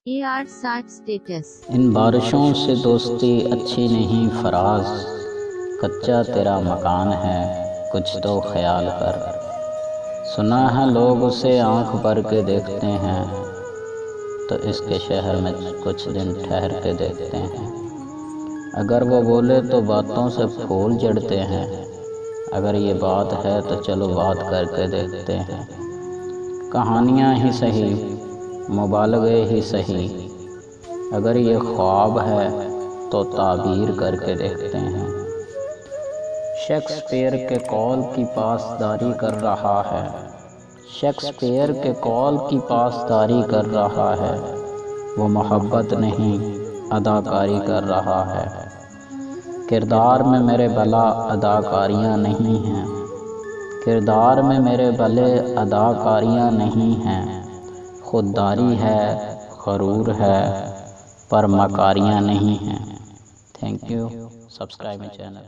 AR60 status. इन बारिशों से दोस्ती अच्छी नहीं फराज, कच्चा तेरा मकान है कुछ तो ख्याल कर। सुना है लोग उसे आंख भर के देखते हैं, तो इसके शहर में कुछ दिन ठहर के देखते हैं। अगर वो बोले तो बातों से फूल जड़ते हैं, अगर ये बात है तो चलो बात करके देखते हैं। कहानियाँ ही सही, मुबालगे ही सही, अगर ये ख्वाब है तो ताबीर करके देखते हैं। शेक्सपियर के कौल की पासदारी कर रहा है, शेक्सपियर के कौल की पासदारी कर रहा है। वो मोहब्बत नहीं अदाकारी कर रहा है। किरदार में मेरे भला अदाकारियाँ नहीं हैं, किरदार में मेरे भले अदाकारियाँ नहीं हैं। खुददारी है, गरूर है, पर मकारियाँ नहीं हैं। Thank you. Subscribe my channel.